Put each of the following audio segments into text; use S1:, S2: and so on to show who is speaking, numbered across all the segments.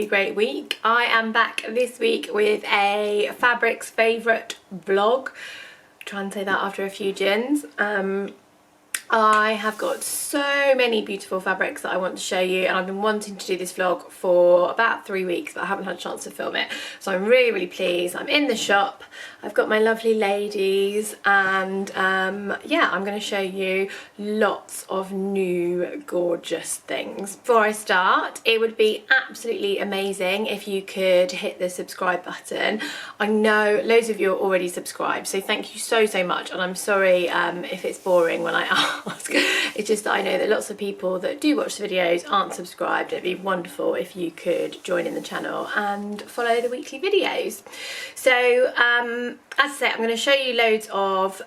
S1: really great week. I am back this week with a fabrics favourite vlog. Try and say that after a few gins. I have got so many beautiful fabrics that I want to show you, and I've been wanting to do this vlog for about 3 weeks, but I haven't had a chance to film it. So I'm really pleased. I'm in the shop, I've got my lovely ladies, and yeah, I'm going to show you lots of new gorgeous things. Before I start, it would be absolutely amazing if you could hit the subscribe button. I know loads of you are already subscribed, so thank you so much, and I'm sorry if it's boring when I ask. It's just that I know that lots of people that do watch the videos aren't subscribed. It'd be wonderful if you could join in the channel and follow the weekly videos. So as I say, I'm going to show you loads of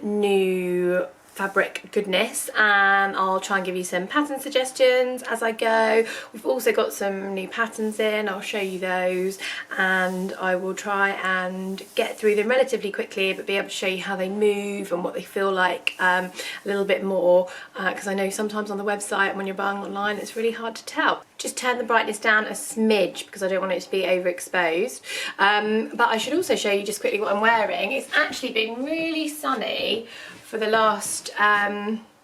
S1: new fabric goodness, and I'll try and give you some pattern suggestions as I go. We've also got some new patterns in, I'll show you those, and I will try and get through them relatively quickly, but be able to show you how they move and what they feel like a little bit more, because I know sometimes on the website when you're buying online it's really hard to tell. Just turn the brightness down a smidge because I don't want it to be overexposed. But I should also show you just quickly what I'm wearing. It's actually been really sunny for the last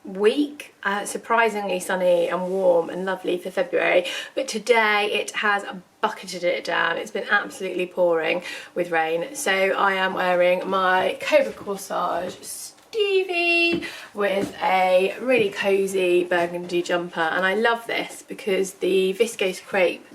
S1: week, surprisingly sunny and warm and lovely for February, but today it has bucketed it down. It's been absolutely pouring with rain. So I am wearing my Cobra Corsage Stevie with a really cozy burgundy jumper, and I love this because the viscose crepe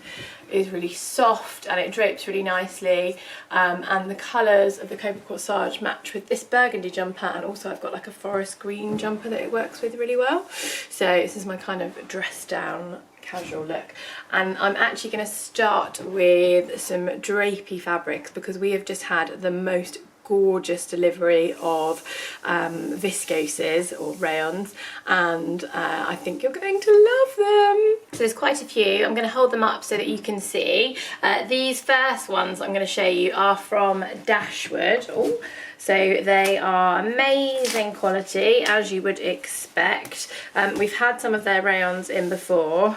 S1: is really soft and it drapes really nicely, and the colours of the Cobra Corsage match with this burgundy jumper, and also I've got like a forest green jumper that it works with really well. So this is my kind of dress down casual look, and I'm actually going to start with some drapey fabrics because we have just had the most gorgeous delivery of viscoses or rayons, and I think you're going to love them. So there's quite a few. I'm going to hold them up so that you can see. These first ones I'm going to show you are from Dashwood. Oh, so they are amazing quality, as you would expect. We've had some of their rayons in before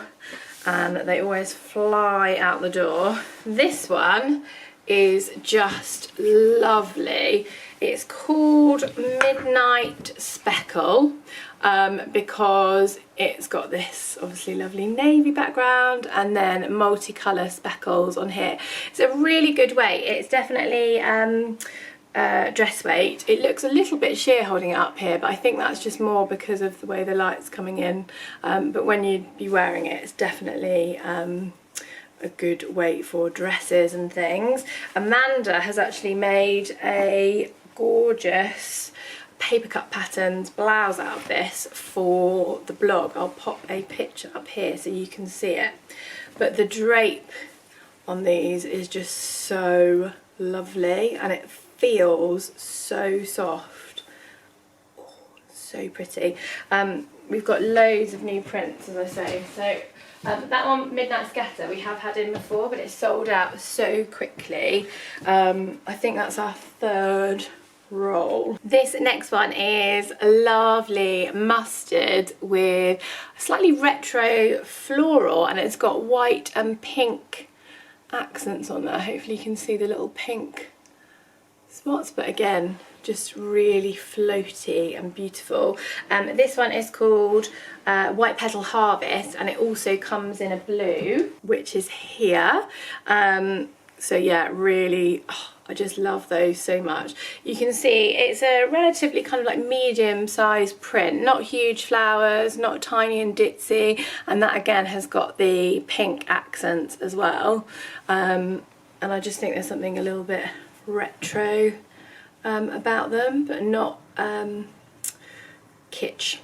S1: and they always fly out the door. This one is just lovely. It's called Midnight Speckle because it's got this obviously lovely navy background and then multicolour speckles on here. It's a really good weight. It's definitely dress weight. It looks a little bit sheer holding it up here, but I think that's just more because of the way the light's coming in, but when you'd be wearing it, it's definitely a good weight for dresses and things. Amanda has actually made a gorgeous paper cut patterns blouse out of this for the blog. I'll pop a picture up here so you can see it, but the drape on these is just so lovely and it feels so soft. Oh, so pretty. We've got loads of new prints, as I say. So that one, Midnight Scatter, we have had in before, but it's sold out so quickly. I think that's our third roll. This next one is lovely mustard with slightly retro floral, and it's got white and pink accents on there. Hopefully you can see the little pink spots, but again, just really floaty and beautiful. This one is called White Petal Harvest, and it also comes in a blue, which is here. So yeah, really, oh, I just love those so much. You can see it's a relatively kind of like medium sized print, not huge flowers, not tiny and ditzy, and that again has got the pink accents as well. And I just think there's something a little bit retro about them, but not kitsch.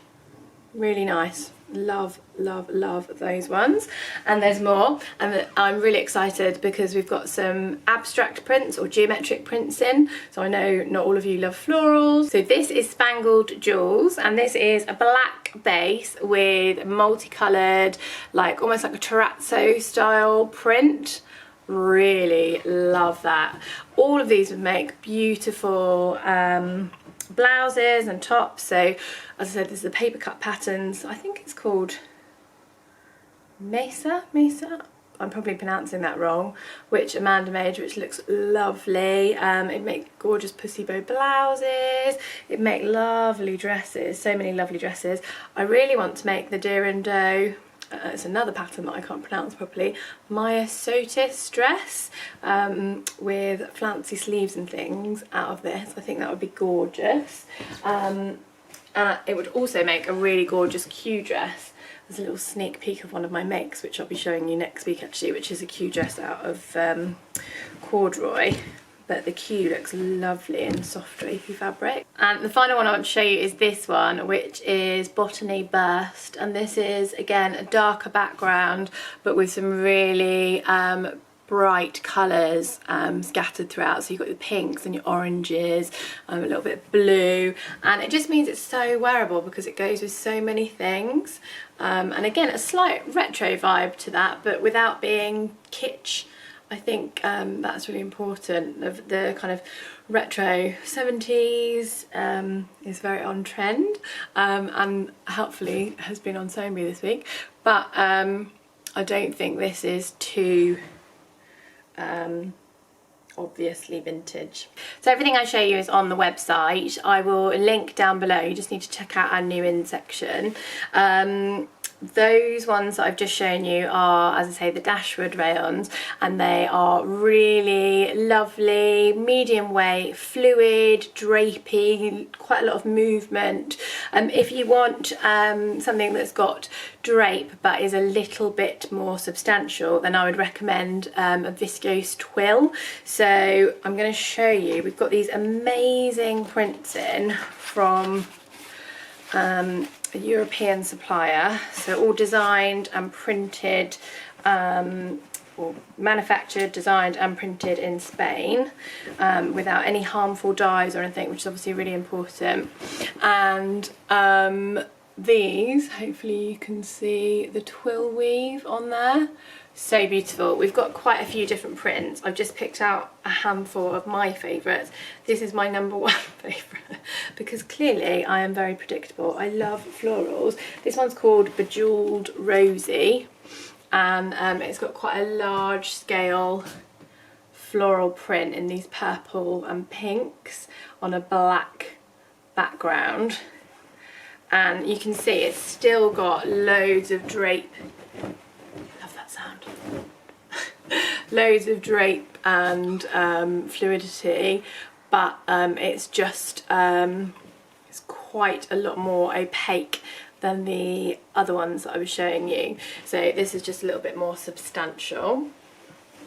S1: Really nice. Love those ones, and there's more, and I'm really excited because we've got some abstract prints or geometric prints in, so I know not all of you love florals. So this is Spangled Jewels, and this is a black base with multicolored, like almost like a terrazzo style print. Really love that. All of these would make beautiful blouses and tops. So as I said, this is the paper cut patterns. I think it's called Mesa. I'm probably pronouncing that wrong, which Amanda made, which looks lovely. It makes gorgeous pussy bow blouses, it makes lovely dresses, so many lovely dresses. I really want to make the deer and doe, it's another pattern that I can't pronounce properly, Maya Sotis dress with flouncy sleeves and things out of this. I think that would be gorgeous. It would also make a really gorgeous Q dress. There's a little sneak peek of one of my makes, which I'll be showing you next week actually, which is a Q dress out of corduroy. But the Q looks lovely in soft drapey fabric. And the final one I want to show you is this one, which is Botany Burst. And this is, again, a darker background, but with some really bright colours scattered throughout. So you've got your pinks and your oranges, a little bit of blue, and it just means it's so wearable because it goes with so many things. And again, a slight retro vibe to that, but without being kitsch. I think that's really important. The kind of retro 70s is very on trend, and helpfully has been on Sew Me this week, but I don't think this is too obviously vintage. So everything I show you is on the website. I will link down below. You just need to check out our new in section. Those ones that I've just shown you are, as I say, the Dashwood rayons, and they are really lovely, medium weight, fluid, drapey, quite a lot of movement. If you want something that's got drape but is a little bit more substantial, then I would recommend a viscose twill. So I'm going to show you, we've got these amazing prints in from a European supplier, so all designed and printed, or manufactured, designed and printed in Spain, without any harmful dyes or anything, which is obviously really important. And these, hopefully you can see the twill weave on there. So beautiful. We've got quite a few different prints. I've just picked out a handful of my favourites. This is my #1 favourite because clearly I am very predictable. I love florals. This one's called Bejeweled Rosy, and it's got quite a large scale floral print in these purple and pinks on a black background. And you can see it's still got loads of drape. Love that sound. Loads of drape and fluidity, but it's just it's quite a lot more opaque than the other ones that I was showing you. So this is just a little bit more substantial.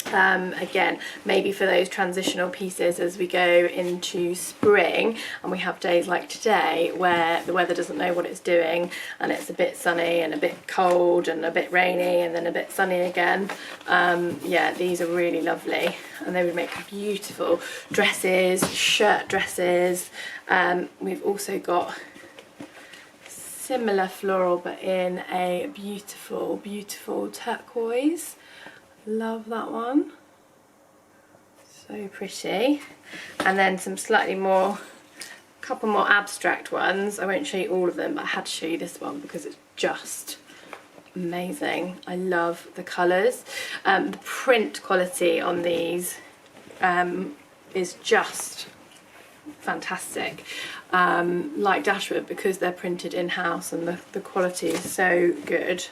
S1: Again, maybe for those transitional pieces as we go into spring and we have days like today where the weather doesn't know what it's doing and it's a bit sunny and a bit cold and a bit rainy and then a bit sunny again. Yeah, these are really lovely and they would make beautiful dresses, shirt dresses. We've also got similar floral but in a beautiful, beautiful turquoise. Love that one, so pretty. And then some slightly more, couple more abstract ones. I won't show you all of them, but I had to show you this one because it's just amazing. I love the colours. The print quality on these is just fantastic. Like Dashwood, because they're printed in-house and the quality is so good.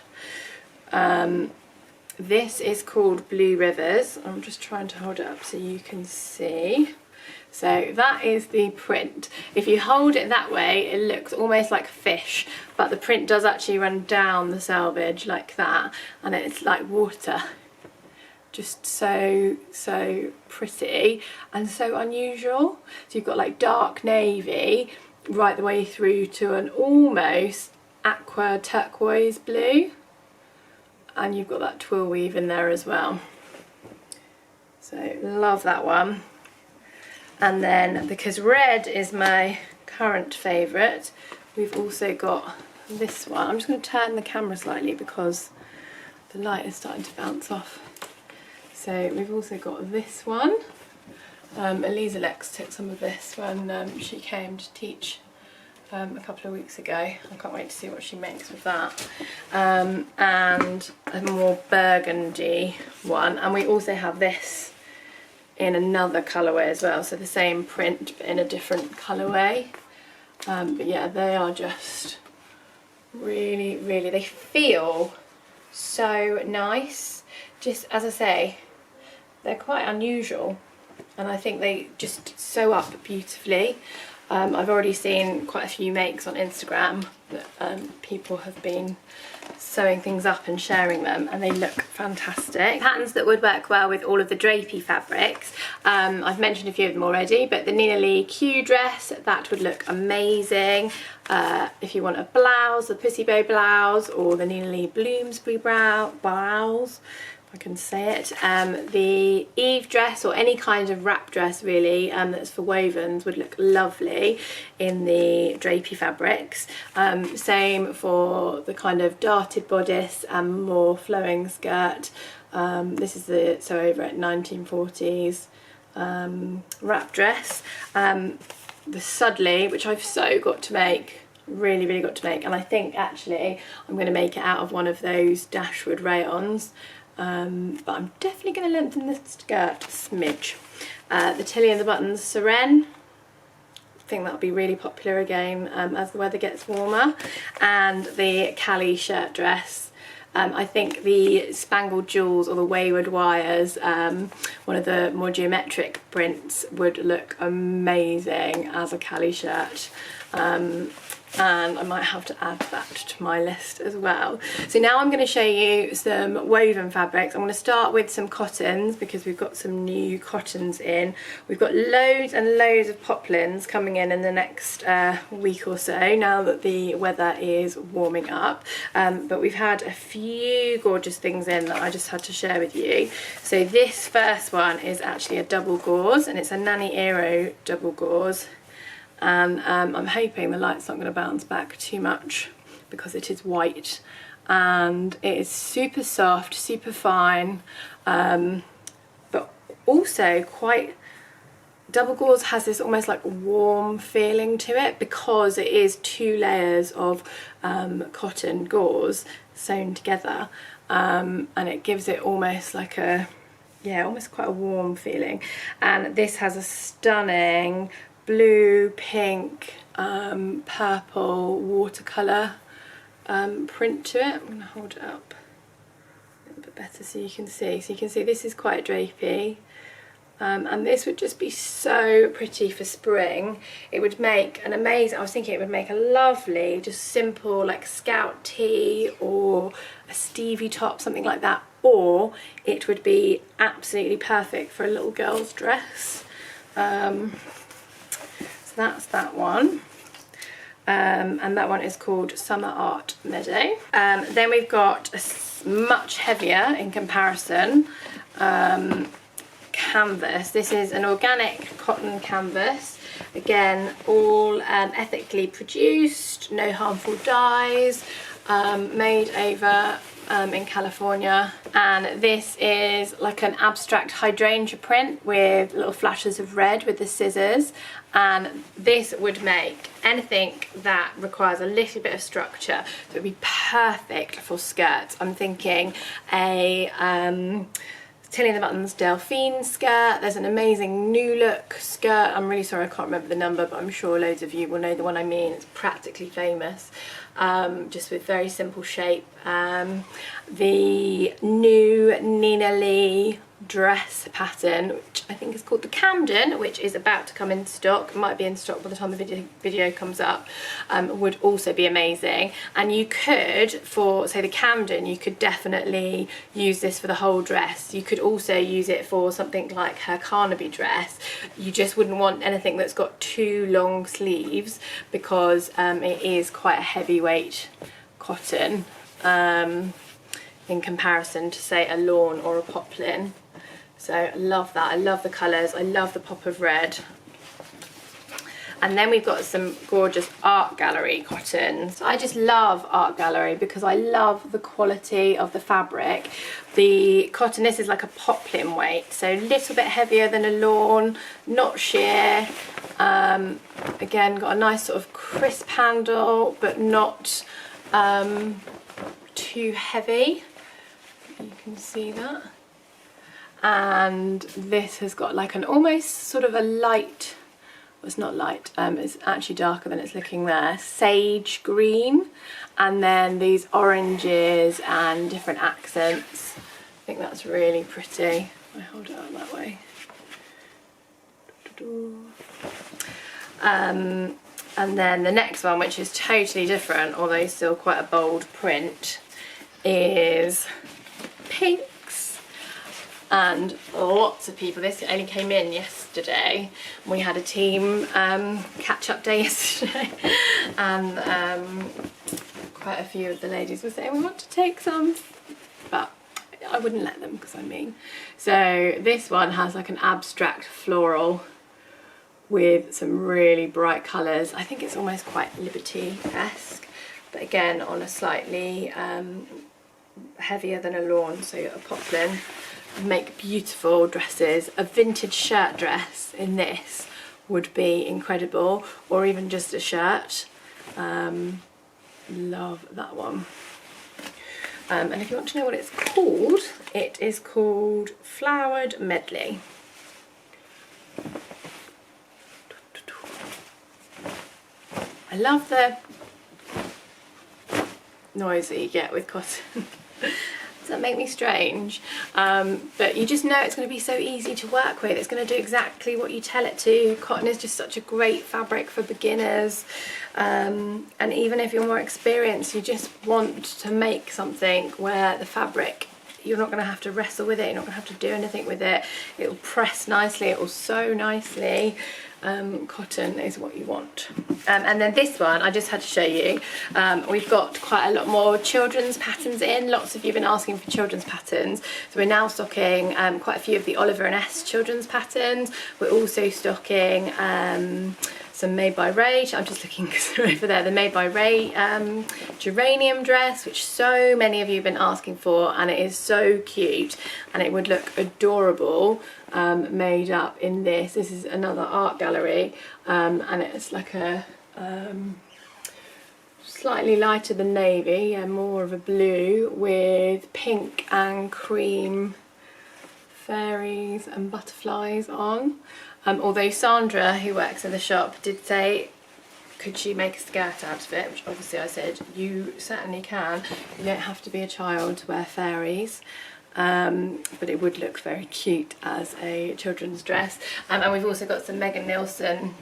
S1: This is called Blue Rivers. I'm just trying to hold it up so you can see. So that is the print. If you hold it that way, it looks almost like a fish, but the print does actually run down the selvage like that, and it's like water. Just so, so pretty and so unusual. So you've got like dark navy right the way through to an almost aqua turquoise blue. And you've got that twill weave in there as well. So love that one. And then, because red is my current favourite, we've also got this one. I'm just going to turn the camera slightly because the light is starting to bounce off. So we've also got this one. Elisa Lex took some of this when she came to teach a couple of weeks ago. I can't wait to see what she makes with that. And a more burgundy one, and we also have this in another colourway as well, so the same print but in a different colourway. But yeah, they are just really, really, they feel so nice. Just as I say, they're quite unusual, and I think they just sew up beautifully. I've already seen quite a few makes on Instagram that people have been sewing things up and sharing them, and they look fantastic. Patterns that would work well with all of the Drapey fabrics, I've mentioned a few of them already, but the Nina Lee Q dress, that would look amazing. If you want a blouse, a pussy bow blouse, or the Nina Lee Bloomsbury blouse, I can say it, the Eve dress or any kind of wrap dress really that's for wovens would look lovely in the Drapey fabrics. Same for the kind of darted bodice and more flowing skirt. This is the sew over at 1940s wrap dress. The Sudley, which I've so got to make, really got to make, and I think actually I'm going to make it out of one of those Dashwood rayons. But I'm definitely going to lengthen the skirt a smidge. The Tilly and the Buttons Seren, I think that'll be really popular again as the weather gets warmer. And the Callie shirt dress. I think the Spangled Jewels or the Wayward Wires, one of the more geometric prints, would look amazing as a Callie shirt. And I might have to add that to my list as well. So now I'm going to show you some woven fabrics. I'm going to start with some cottons because we've got some new cottons in. We've got loads and loads of poplins coming in the next week or so, now that the weather is warming up. But we've had a few gorgeous things in that I just had to share with you. So this first one is actually a double gauze, and it's a Nanny Aero double gauze. And I'm hoping the light's not going to bounce back too much because it is white, and it is super soft, super fine, but also quite, double gauze has this almost like warm feeling to it because it is 2 layers of cotton gauze sewn together, and it gives it almost like a, yeah, almost quite a warm feeling. And this has a stunning blue, pink, purple watercolour print to it. I'm going to hold it up a little bit better so you can see. So you can see this is quite drapey, and this would just be so pretty for spring. It would make an amazing, I was thinking it would make a lovely, just simple like scout tee or a Stevie top, something like that, or it would be absolutely perfect for a little girl's dress. That's that one, and that one is called Summer Art Meadow. Then we've got a much heavier in comparison canvas. This is an organic cotton canvas, again all ethically produced, no harmful dyes, made over in California, and this is like an abstract hydrangea print with little flashes of red with the scissors, and this would make anything that requires a little bit of structure, so it would be perfect for skirts. I'm thinking a Tilly and the Buttons Delphine skirt. There's an amazing New Look skirt. I'm really sorry I can't remember the number, but I'm sure loads of you will know the one I mean. It's practically famous, just with very simple shape. The new Nina Lee dress pattern, which I think is called the Camden, which is about to come in stock. It might be in stock by the time the video comes up, would also be amazing. And you could, for say the Camden, you could definitely use this for the whole dress. You could also use it for something like her Carnaby dress. You just wouldn't want anything that's got too long sleeves because it is quite a heavyweight cotton in comparison to say a lawn or a poplin. So I love that. I love the colours. I love the pop of red. And then we've got some gorgeous Art Gallery cottons. I just love Art Gallery because I love the quality of the fabric. The cotton, this is like a poplin weight, so a little bit heavier than a lawn, not sheer, Again, got a nice sort of crisp handle, but not too heavy. You can see that. And this has got like an almost sort of a light, well, it's not light, it's actually darker than it's looking there, sage green, and then these oranges and different accents. I think that's really pretty. I hold it up that way. And then the next one, which is totally different, although still quite a bold print, is pinks. And lots of people, this only came in yesterday. We had a team catch-up day yesterday, and quite a few of the ladies were saying we want to take some, but I wouldn't let them because I'm mean. So this one has like an abstract floral with some really bright colours. I think it's almost quite Liberty-esque, but again on a slightly heavier than a lawn, so a poplin. Make beautiful dresses. A vintage shirt dress in this would be incredible, or even just a shirt. Love that one. And if you want to know what it's called, it is called Flowered Medley. I love the noise that you get with cotton. Does that make me strange? But you just know it's going to be so easy to work with. It's going to do exactly what you tell it to. Cotton is just such a great fabric for beginners. And even if you're more experienced, you just want to make something where the fabric, you're not going to have to wrestle with it, you're not going to have to do anything with it. It will press nicely, it will sew nicely. Cotton is what you want. And then this one I just had to show you. We've got quite a lot more children's patterns in. Lots of you have been asking for children's patterns, so we're now stocking quite a few of the Oliver and S children's patterns. We're also stocking some Made by Ray. I'm just looking over there, the Made by Ray geranium dress, which so many of you have been asking for, and it is so cute and it would look adorable made up in this. This is another art gallery, and it's like a slightly lighter than navy and more of a blue with pink and cream fairies and butterflies on. Although Sandra, who works in the shop, did say, could she make a skirt out of it, which obviously I said, you certainly can. You don't have to be a child to wear fairies. But it would look very cute as a children's dress. And we've also got some Megan Nielsen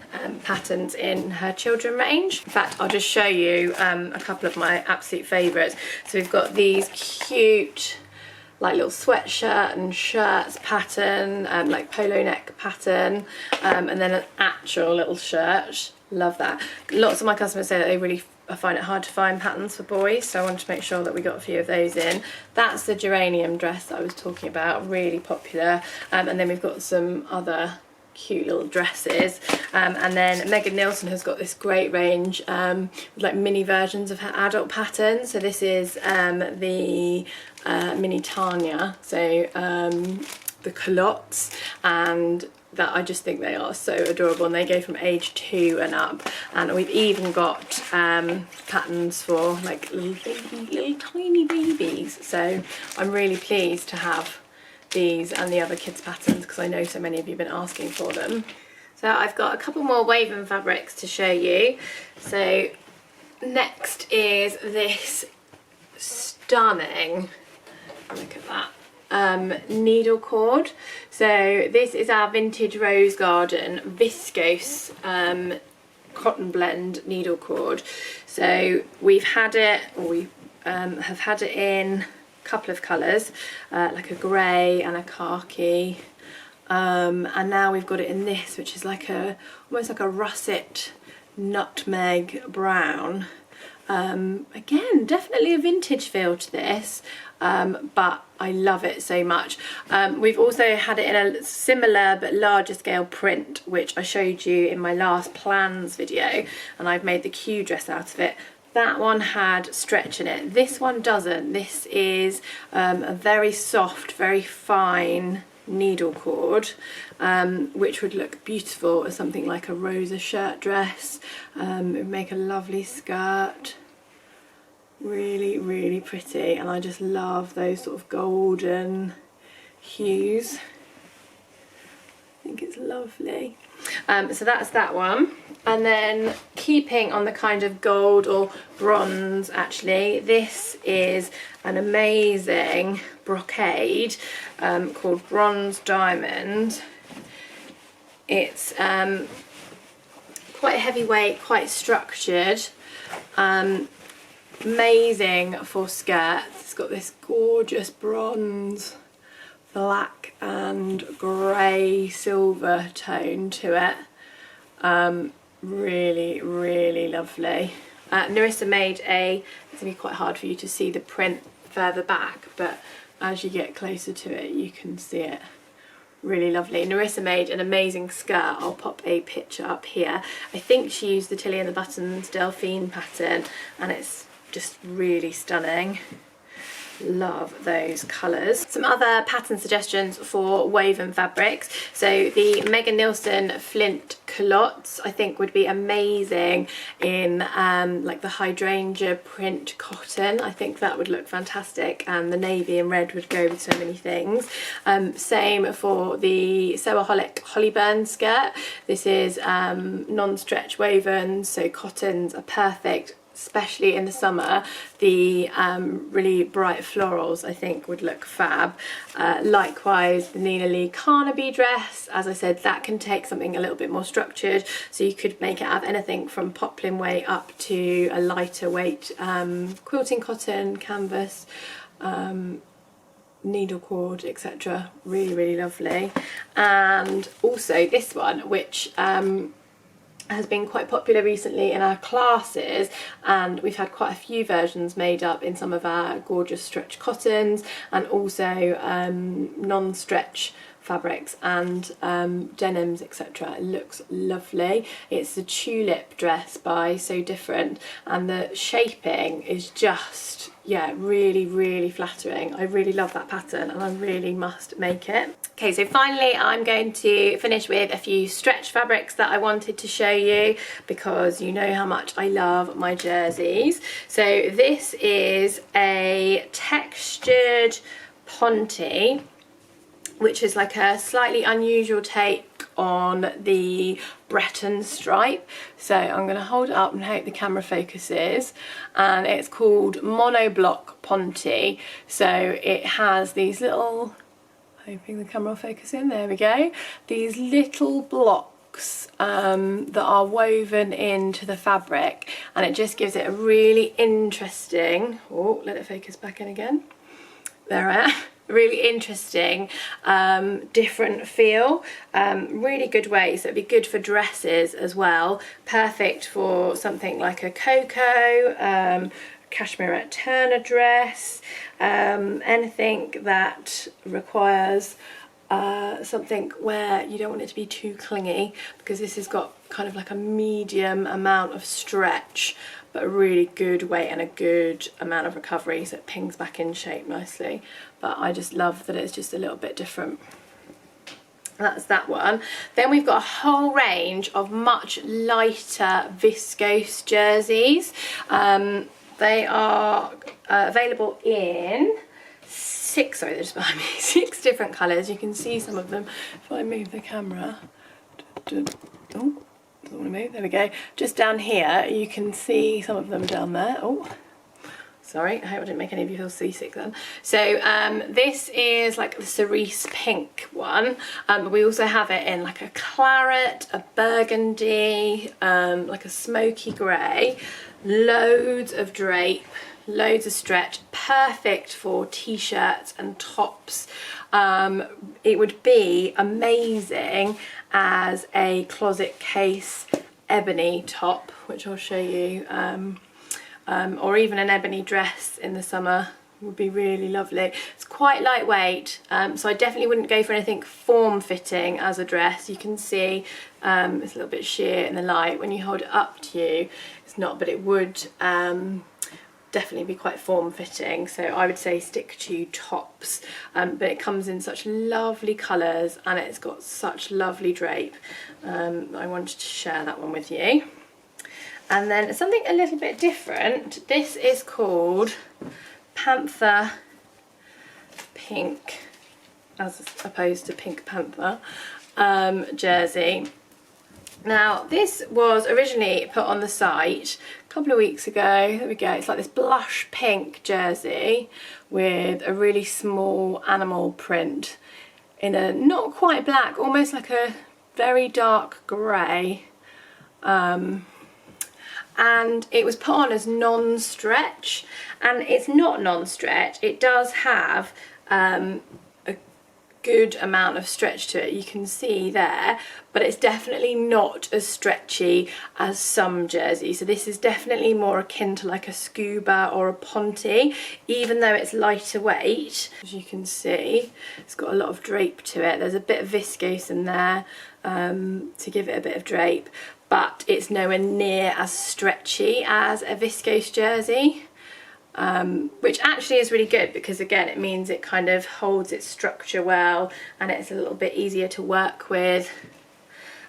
S1: patterns in her children range. In fact, I'll just show you a couple of my absolute favourites. So we've got these cute like little sweatshirt and shirts pattern, like polo neck pattern, and then an actual little shirt. Love that. Lots of my customers say that they really find it hard to find patterns for boys, so I wanted to make sure that we got a few of those in. That's the geranium dress that I was talking about, really popular. And then we've got some other cute little dresses, and then Megan Nielsen has got this great range with like mini versions of her adult patterns. So this is the mini Tanya, so the culottes, and that I just think they are so adorable, and they go from age 2 and up. And we've even got patterns for like little tiny babies, so I'm really pleased to have these and the other kids patterns because I know so many of you have been asking for them. So I've got a couple more woven fabrics to show you. So next is this stunning, look at that, needle cord. So this is our vintage Rose Garden viscose cotton blend needle cord. So we've had it, or we have had it in a couple of colours, like a grey and a khaki, and now we've got it in this, which is like a almost like a russet nutmeg brown. Again, definitely a vintage feel to this, but I love it so much. We've also had it in a similar but larger scale print, which I showed you in my last plans video, and I've made the Q dress out of it. That one had stretch in it. This one doesn't. This is a very soft, very fine needle cord, which would look beautiful as something like a rosa shirt dress. It would make a lovely skirt. Really, really pretty, and I just love those sort of golden hues. I think it's lovely. So that's that one. And then keeping on the kind of gold or bronze, actually, this is an amazing brocade called Bronze Diamond. It's quite heavyweight, quite structured, amazing for skirts. It's got this gorgeous bronze, black and grey silver tone to it. Really, really lovely. Narissa made it's gonna be quite hard for you to see the print further back, but as you get closer to it you can see it. Really lovely. Narissa made an amazing skirt. I'll pop a picture up here. I think she used the Tilly and the Buttons Delphine pattern, and it's just really stunning. Love those colours. Some other pattern suggestions for woven fabrics. So the Megan Nielsen Flint culottes I think would be amazing in like the hydrangea print cotton. I think that would look fantastic, and the navy and red would go with so many things. Same for the Sewaholic Hollyburn skirt. This is non-stretch woven, so cottons are perfect, especially in the summer. The really bright florals I think would look fab. Likewise the Nina Lee Carnaby dress, as I said, that can take something a little bit more structured, so you could make it have anything from poplin weight up to a lighter weight quilting cotton, canvas, needle cord, etc. Really, really lovely. And also this one, which has been quite popular recently in our classes, and we've had quite a few versions made up in some of our gorgeous stretch cottons and also non-stretch fabrics and denims, etc. It looks lovely. It's the tulip dress by So Different, and the shaping is just, yeah, really, really flattering. I really love that pattern and I really must make it. Okay, so finally I'm going to finish with a few stretch fabrics that I wanted to show you, because you know how much I love my jerseys. So this is a textured ponte, which is like a slightly unusual take on the Breton stripe. So I'm going to hold it up and hope the camera focuses, and it's called monoblock ponte. So it has these little, hoping the camera will focus in, there we go, these little blocks that are woven into the fabric, and it just gives it a really interesting, oh, let it focus back in again, there I am, really interesting different feel. Really good way, so it'd be good for dresses as well, perfect for something like a cocoa, cashmere Turner dress, anything that requires something where you don't want it to be too clingy, because this has got kind of like a medium amount of stretch but a really good weight and a good amount of recovery, so it pings back in shape nicely. But I just love that it's just a little bit different. That's that one. Then we've got a whole range of much lighter viscose jerseys. They are available in six different colours. You can see some of them if I move the camera. Oh, doesn't want to move, there we go. Just down here you can see some of them down there. Oh, sorry, I hope I didn't make any of you feel seasick then. So this is like the cerise pink one, but we also have it in like a claret, a burgundy, like a smoky grey, loads of drape, loads of stretch, perfect for t-shirts and tops. It would be amazing as a closet case ebony top, which I'll show you, or even an ebony dress in the summer would be really lovely. It's quite lightweight, so I definitely wouldn't go for anything form-fitting as a dress. You can see it's a little bit sheer in the light. When you hold it up to you, it's not, but it would definitely be quite form-fitting, so I would say stick to tops, but it comes in such lovely colours and it's got such lovely drape. I wanted to share that one with you. And then something a little bit different, this is called Panther Pink, as opposed to Pink Panther jersey. Now this was originally put on the site a couple of weeks ago. There we go. It's like this blush pink jersey with a really small animal print in a not quite black, almost like a very dark grey. And it was put on as non-stretch, and it's not non-stretch. It does have a good amount of stretch to it, you can see there, but it's definitely not as stretchy as some jerseys. So this is definitely more akin to like a scuba or a ponte, even though it's lighter weight. As you can see, it's got a lot of drape to it. There's a bit of viscose in there to give it a bit of drape, but it's nowhere near as stretchy as a viscose jersey. Which actually is really good, because again it means it kind of holds its structure well and it's a little bit easier to work with,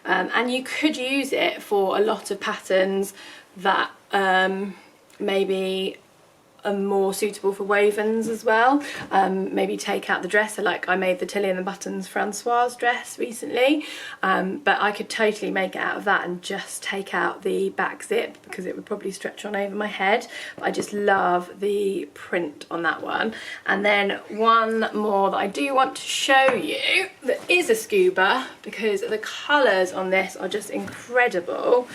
S1: and you could use it for a lot of patterns that maybe are more suitable for wovens as well. Maybe take out the dress, so like I made the Tilly and the Buttons Francoise dress recently, but I could totally make it out of that and just take out the back zip, because it would probably stretch on over my head. But I just love the print on that one. And then one more that I do want to show you that is a scuba, because the colours on this are just incredible,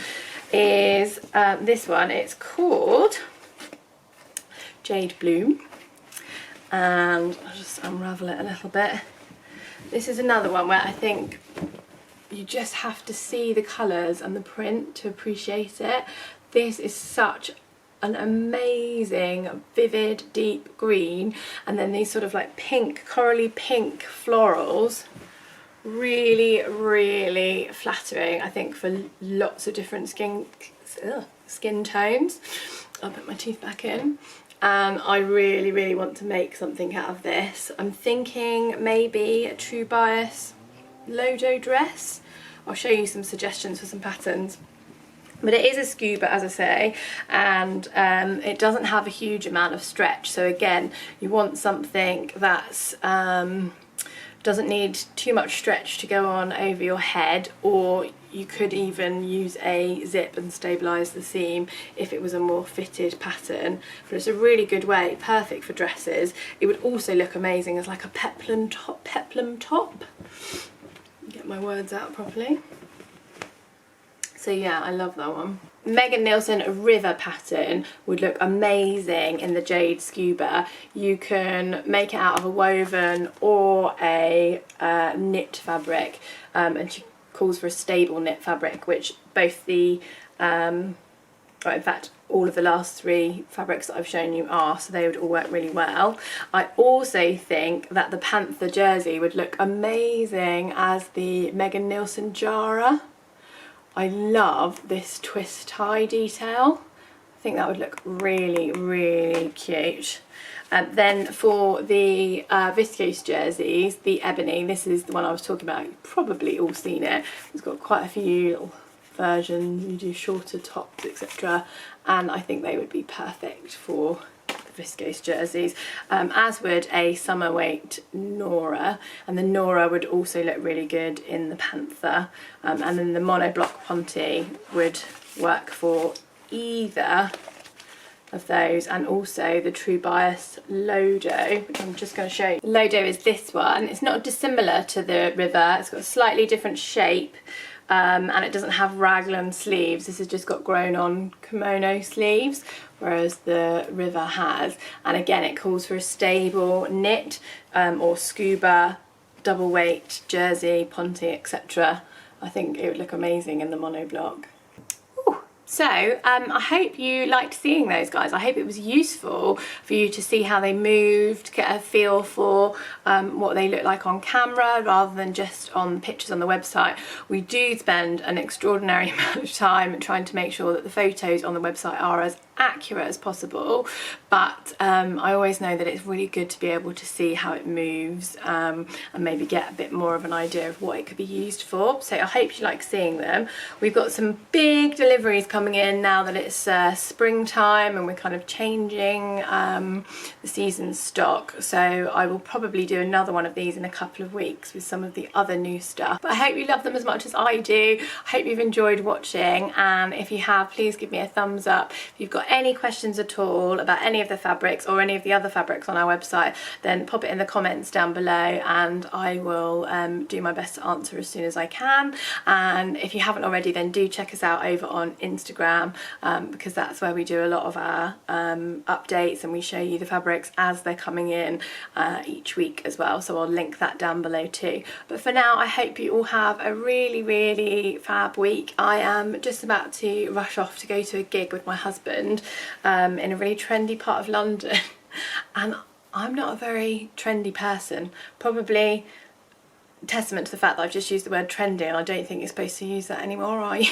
S1: is this one. It's called Jade Bloom, and I'll just unravel it a little bit. This is another one where I think you just have to see the colours and the print to appreciate it. This is such an amazing vivid deep green, and then these sort of like pink, corally pink florals. Really, really flattering, I think, for lots of different skin tones. I'll put my teeth back in. And I really, really want to make something out of this. I'm thinking maybe a True Bias Lodo dress. I'll show you some suggestions for some patterns. But it is a scuba, as I say, and it doesn't have a huge amount of stretch. So again, you want something that's doesn't need too much stretch to go on over your head, or you could even use a zip and stabilise the seam if it was a more fitted pattern. But it's a really good way, perfect for dresses. It would also look amazing as like a peplum top. Get my words out properly. So yeah, I love that one. Megan Nielsen River pattern would look amazing in the Jade Scuba. You can make it out of a woven or a knit fabric, and she calls for a stable knit fabric, which both the, in fact all of the last three fabrics that I've shown you are, so they would all work really well. I also think that the Panther jersey would look amazing as the Megan Nielsen Jara. I love this twist tie detail. I think that would look really, really cute. Then for the viscose jerseys, the ebony, this is the one I was talking about. You've probably all seen it. It's got quite a few little versions. You do shorter tops, etc. And I think they would be perfect for the viscose jerseys, as would a summer weight Nora, and the Nora would also look really good in the Panther, and then the monoblock Ponte would work for either of those, and also the True Bias Lodo, which I'm just going to show you. Lodo is this one. It's not dissimilar to the River. It's got a slightly different shape, and it doesn't have raglan sleeves. This has just got grown on kimono sleeves, whereas the River has. And again, it calls for a stable knit or scuba, double weight, jersey, ponte, etc. I think it would look amazing in the monoblock. So I hope you liked seeing those, guys. I hope it was useful for you to see how they moved, get a feel for what they look like on camera rather than just on pictures on the website. We do spend an extraordinary amount of time trying to make sure that the photos on the website are as accurate as possible, but I always know that it's really good to be able to see how it moves and maybe get a bit more of an idea of what it could be used for. So I hope you like seeing them. We've got some big deliveries coming in now that it's springtime and we're kind of changing the season stock, so I will probably do another one of these in a couple of weeks with some of the other new stuff. But I hope you love them as much as I do. I hope you've enjoyed watching, and if you have, please give me a thumbs up. If you've got any questions at all about any of the fabrics or any of the other fabrics on our website, then pop it in the comments down below and I will do my best to answer as soon as I can. And if you haven't already, then do check us out over on Instagram, because that's where we do a lot of our updates, and we show you the fabrics as they're coming in each week as well, so I'll link that down below too. But for now, I hope you all have a really fab week. I am just about to rush off to go to a gig with my husband in a really trendy part of London and I'm not a very trendy person, probably testament to the fact that I've just used the word trendy, and I don't think you're supposed to use that anymore, are you?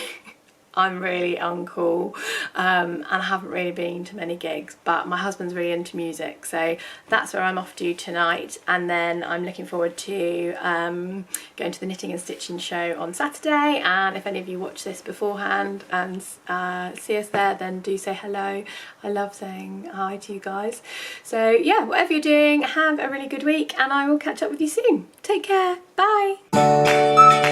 S1: I'm really uncool and I haven't really been to many gigs, but my husband's really into music, so that's where I'm off to tonight. And then I'm looking forward to going to the knitting and stitching show on Saturday, and if any of you watch this beforehand and see us there, then do say hello. I love saying hi to you guys. So yeah, whatever you're doing, have a really good week and I will catch up with you soon. Take care, bye.